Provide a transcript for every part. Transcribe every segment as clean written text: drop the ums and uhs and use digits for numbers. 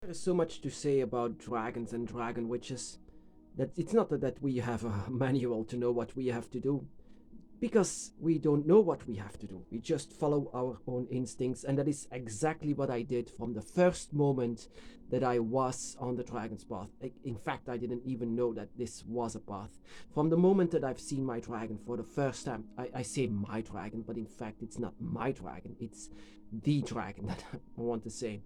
There's so much to say about dragons and dragon witches that it's not that we have a manual to know what we have to do, because we don't know what we have to do. We just follow our own instincts, and that is exactly what I did from the first moment that I was on the dragon's path. In fact, I didn't even know that this was a path. From the moment that I've seen my dragon for the first time, I say my dragon, but in fact, it's not my dragon, it's the dragon that I want to say.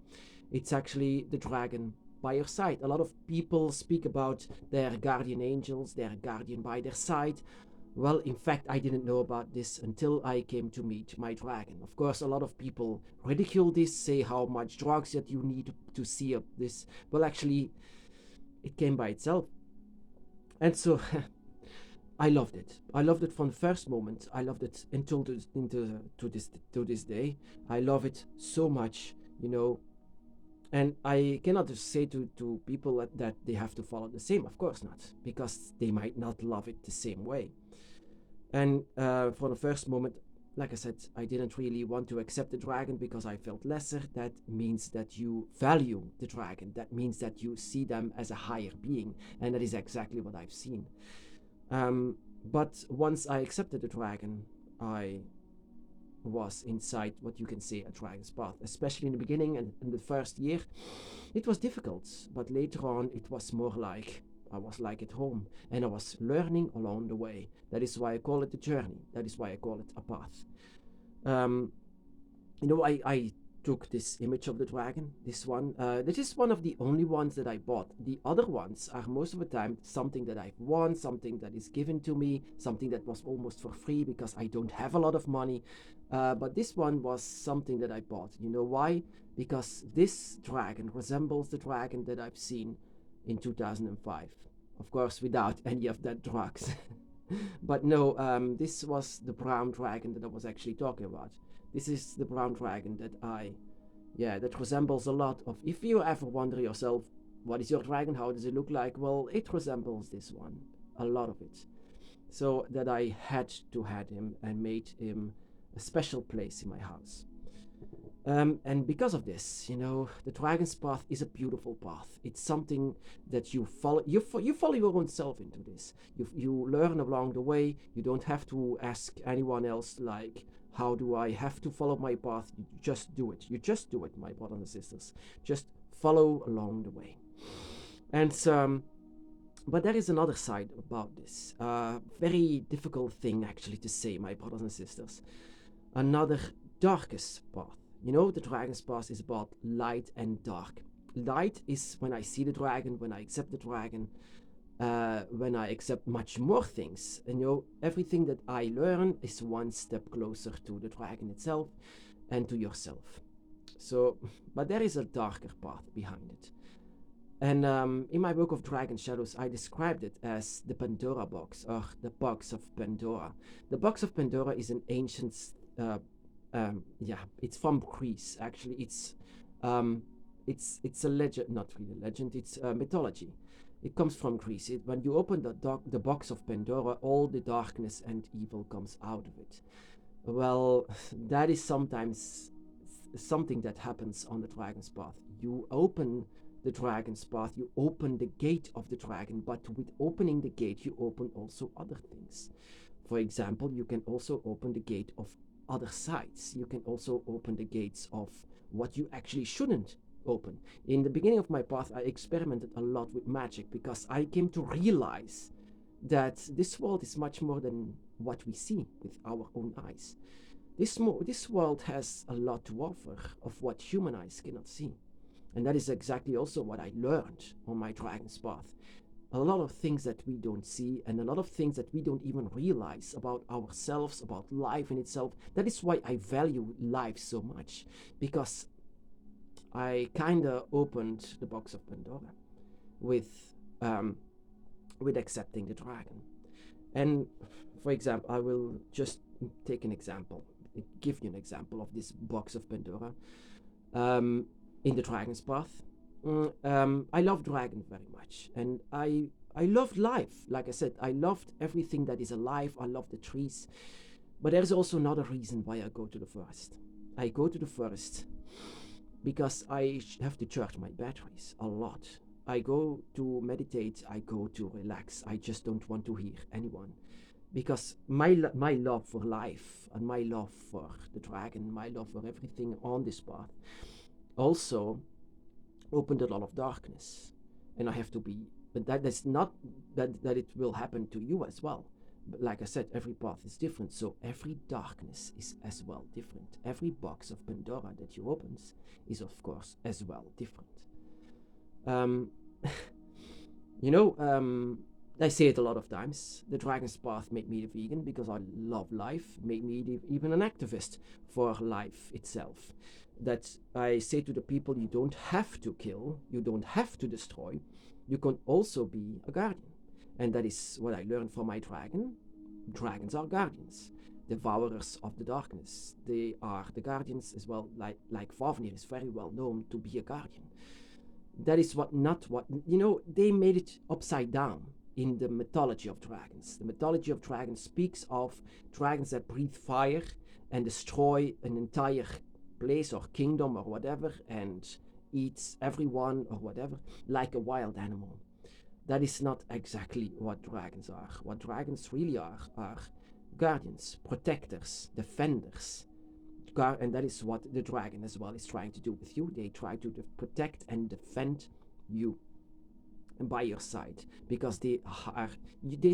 It's actually the dragon by your side. A lot of people speak about their guardian angels, their guardian by their side. Well, in fact, I didn't know about this until I came to meet my dragon. Of course, a lot of people ridicule this, say how much drugs that you need to see this. Well, actually, it came by itself. And so I loved it. I loved it from the first moment. I loved it until to this day. I love it so much, you know. And I cannot just say to people that they have to follow the same. Of course not, because they might not love it the same way. And for the first moment, like I said, I didn't really want to accept the dragon because I felt lesser. That means that you value the dragon. That means that you see them as a higher being. And that is exactly what I've seen. But once I accepted the dragon, I was inside what you can say a dragon's path. Especially in the beginning and in the first year, it was difficult. But later on, it was more like I was like at home, and I was learning along the way. That is why I call it a journey. That is why I call it a path. Um, I took this image of the dragon, this one. This is one of the only ones that I bought. The other ones are most of the time something that I've won, something that is given to me, something that was almost for free because I don't have a lot of money. But this one was something that I bought. You know why? Because this dragon resembles the dragon that I've seen in 2005. Of course, without any of that drugs. But no, this was the brown dragon that I was actually talking about. This is the brown dragon that resembles a lot of, if you ever wonder yourself, what is your dragon? How does it look like? Well, it resembles this one, a lot of it. So that I had to have him and made him a special place in my house. And because of this, the dragon's path is a beautiful path. It's something that you follow. You follow your own self into this. You learn along the way. You don't have to ask anyone else like, how do I have to follow my path? You just do it. You just do it, my brothers and sisters. Just follow along the way. And but there is another side about this. Very difficult thing actually to say, my brothers and sisters. Another darkest path. The dragon's path is about light and dark. Light is when I see the dragon, when I accept the dragon, when I accept much more things. And everything that I learn is one step closer to the dragon itself and to yourself. So, but there is a darker path behind it. And in my book of Dragon Shadows, I described it as the Pandora box, or the box of Pandora. The box of Pandora is an ancient it's from Greece. Actually, it's a legend, not really a legend. It's mythology. It comes from Greece. When you open the box of Pandora, all the darkness and evil comes out of it. Well, that is sometimes something that happens on the dragon's path. You open the dragon's path. You open the gate of the dragon, but with opening the gate, you open also other things. For example, you can also open the gate of other sides. You can also open the gates of what you actually shouldn't open. In the beginning of my path, I experimented a lot with magic because I came to realize that this world is much more than what we see with our own eyes. This world has a lot to offer of what human eyes cannot see. And that is exactly also what I learned on my dragon's path. A lot of things that we don't see, and a lot of things that we don't even realize about ourselves, about life in itself. That is why I value life so much, because I kind of opened the box of Pandora with accepting the dragon. And for example, I will just take an example, give you an example of this box of Pandora in the dragon's path. I love dragon very much, and I loved life. Like I said, I loved everything that is alive. I love the trees, but there's also another reason why I go to the forest. I go to the forest because have to charge my batteries a lot. I go to meditate, I go to relax. I just don't want to hear anyone because my love for life and my love for the dragon, my love for everything on this path also opened a lot of darkness, and I have to be. But that is not that it will happen to you as well. But like I said, every path is different, so every darkness is as well different. Every box of Pandora that you opens is of course as well different. Um, you know, I say it a lot of times. The Dragon's Path made me a vegan because I love life, made me even an activist for life itself. That I say to the people, you don't have to kill, you don't have to destroy, you can also be a guardian. And that is what I learned from my dragon. Dragons are guardians, devourers of the darkness. They are the guardians as well, like Fafnir is very well known to be a guardian. That is not what, they made it upside down in the mythology of dragons. The mythology of dragons speaks of dragons that breathe fire and destroy an entire place or kingdom or whatever and eats everyone or whatever, like a wild animal. That is not exactly what dragons are. What dragons really are guardians, protectors, defenders. And that is what the dragon as well is trying to do with you. They try to protect and defend you and by your side, because they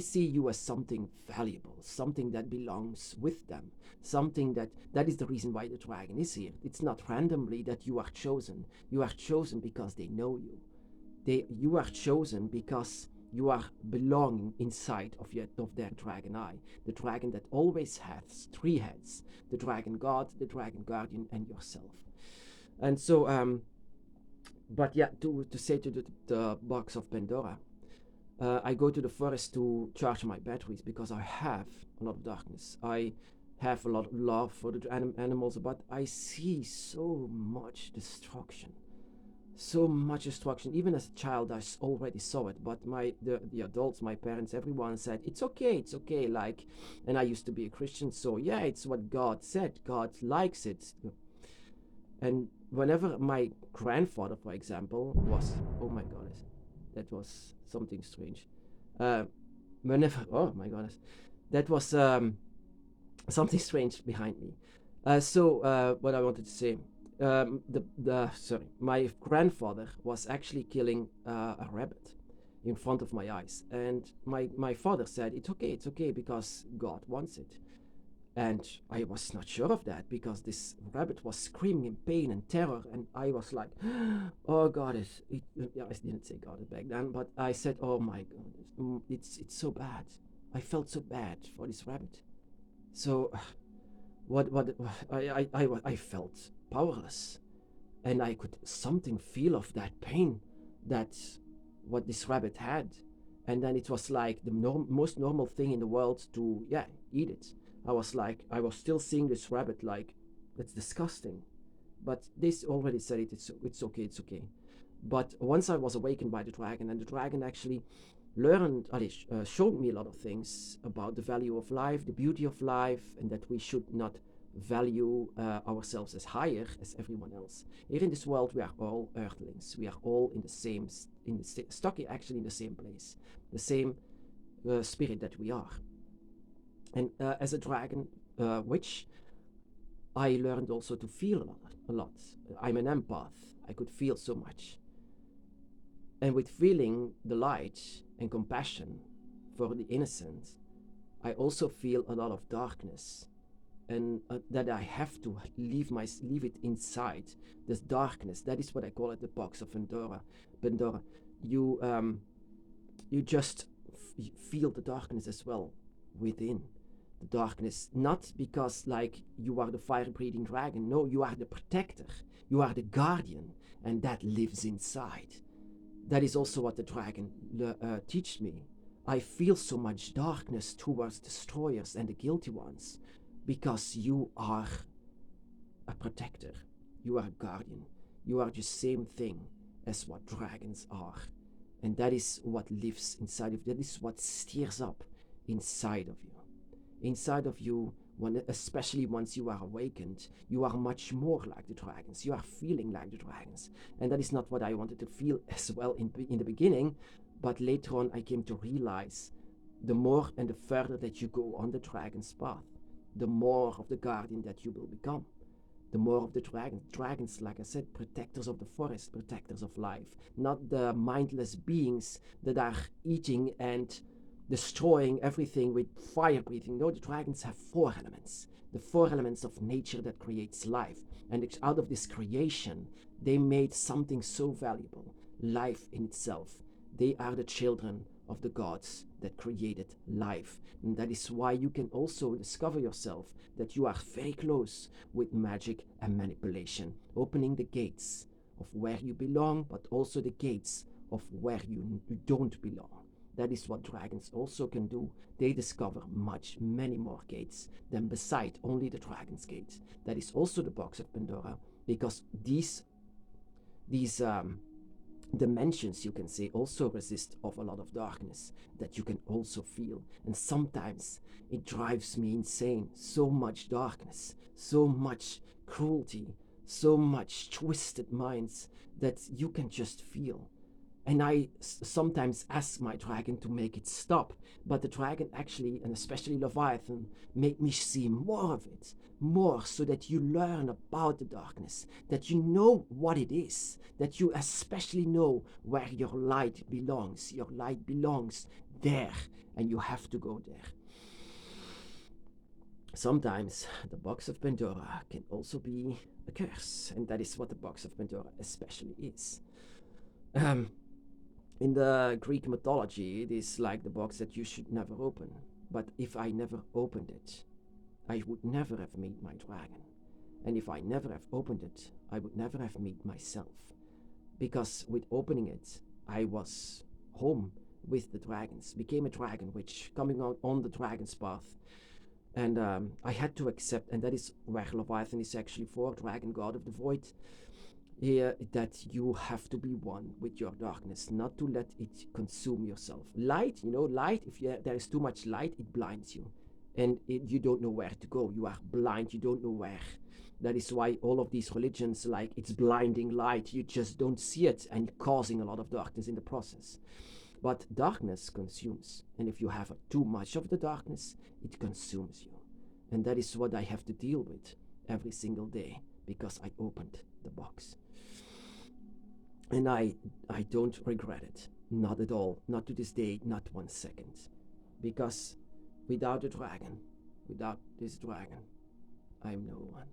see you as something valuable, something that belongs with them, something that is the reason why the dragon is here. It's not randomly that you are chosen. You are chosen because they know you. You are chosen because you are belonging inside of their dragon eye, the dragon that always has three heads: the dragon god, the dragon guardian, and yourself. And so but yeah, to say to the box of Pandora, I go to the forest to charge my batteries because I have a lot of darkness. I have a lot of love for the animals, but I see so much destruction. So much destruction. Even as a child, I already saw it. But the adults, my parents, everyone said it's okay, it's okay. Like, and I used to be a Christian, so yeah, it's what God said. God likes it. And whenever my grandfather, for example, was, oh my goodness, that was something strange. Oh my goodness, that was something strange behind me. So what I wanted to say, my grandfather was actually killing a rabbit in front of my eyes, and my father said it's okay because God wants it. And I was not sure of that because this rabbit was screaming in pain and terror, and I was like, "Oh God, I didn't say God back then, but I said, oh my God, it's so bad. I felt so bad for this rabbit. So, what I felt powerless, and I could something feel of that pain, that what this rabbit had, and then it was like the most normal thing in the world to eat it. I was still seeing this rabbit like, that's disgusting. But they already said it's okay. But once I was awakened by the dragon, and the dragon actually showed me a lot of things about the value of life, the beauty of life, and that we should not value ourselves as higher as everyone else. Here in this world, we are all earthlings. We are all stuck actually in the same place, the same spirit that we are. And as a dragon witch, I learned also to feel a lot. I'm an empath. I could feel so much. And with feeling the light and compassion for the innocent, I also feel a lot of darkness, and that I have to leave it inside. This darkness, that is what I call it, the box of Pandora. You just feel the darkness as well within. The darkness, not because like you are the fire-breathing dragon. No, you are the protector. You are the guardian, and that lives inside. That is also what the dragon teaches me. I feel so much darkness towards destroyers and the guilty ones, because you are a protector. You are a guardian. You are the same thing as what dragons are, and that is what lives inside of you. That is what stirs up inside of you. Inside of you, especially once you are awakened, you are much more like the dragons. You are feeling like the dragons. And that is not what I wanted to feel as well in the beginning, but later on I came to realize the more and the further that you go on the dragon's path, the more of the guardian that you will become. The more of the dragons, like I said, protectors of the forest, protectors of life, not the mindless beings that are eating and destroying everything with fire breathing. No, the dragons have four elements, the four elements of nature that creates life. And out of this creation, they made something so valuable, life in itself. They are the children of the gods that created life. And that is why you can also discover yourself that you are very close with magic and manipulation, opening the gates of where you belong, but also the gates of where you don't belong. That is what dragons also can do. They discover many more gates than beside only the dragon's gate. That is also the box of Pandora, because these dimensions, you can say, also resist of a lot of darkness that you can also feel. And sometimes it drives me insane. So much darkness, so much cruelty, so much twisted minds that you can just feel. And I sometimes ask my dragon to make it stop, but the dragon actually, and especially Leviathan, make me see more of it, more, so that you learn about the darkness, that you know what it is, that you especially know where your light belongs. Your light belongs there, and you have to go there. Sometimes the box of Pandora can also be a curse, and that is what the box of Pandora especially is. In the Greek mythology, it is like the box that you should never open. But if I never opened it, I would never have met my dragon. And if I never have opened it, I would never have met myself. Because with opening it, I was home with the dragons, became a dragon, which coming out on the dragon's path. And I had to accept, and that is where Leviathan is actually for, dragon god of the void. Here, that you have to be one with your darkness, not to let it consume yourself. Light, light, if there is too much light, it blinds you. And you don't know where to go. You are blind, you don't know where. That is why all of these religions, like, it's blinding light. You just don't see it, and causing a lot of darkness in the process. But darkness consumes. And if you have too much of the darkness, it consumes you. And that is what I have to deal with every single day, because I opened the box. And I don't regret it. Not at all. Not to this day, not 1 second. Because without the dragon, without this dragon, I'm no one.